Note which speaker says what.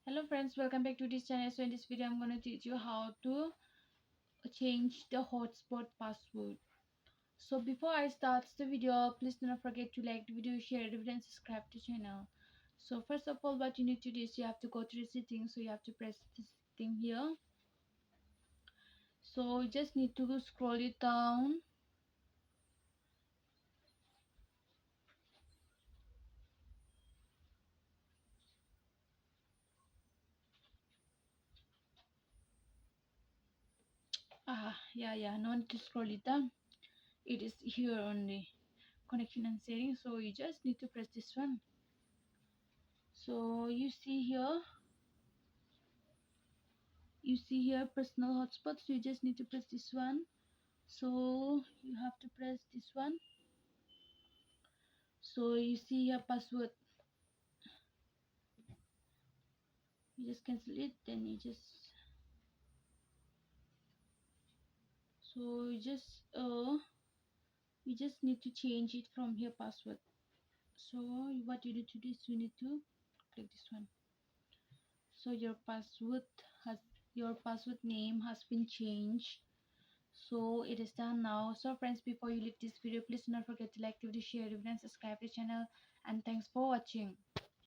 Speaker 1: Hello friends, welcome back to this channel. So in this video I'm going to teach you how to change the hotspot password. So before I start the video, please do not forget to like the video, share the video and subscribe to the channel. So first of all, what you need to do is you have to go to the settings. So you have to press this thing here. So you just need to scroll it down. Yeah, no need to scroll it down. It is here only, connection and settings. So you just need to press this one. So you see here personal hotspot, so you just need to press this one. So you have to press this one. So you see here password, you just cancel it, then you just need to change it from here password. So what you need to do is you need to click this one. So has your password name has been changed. So it is done now. So friends, before you leave this video, please do not forget to like the video, share the video and subscribe to the channel, and thanks for watching.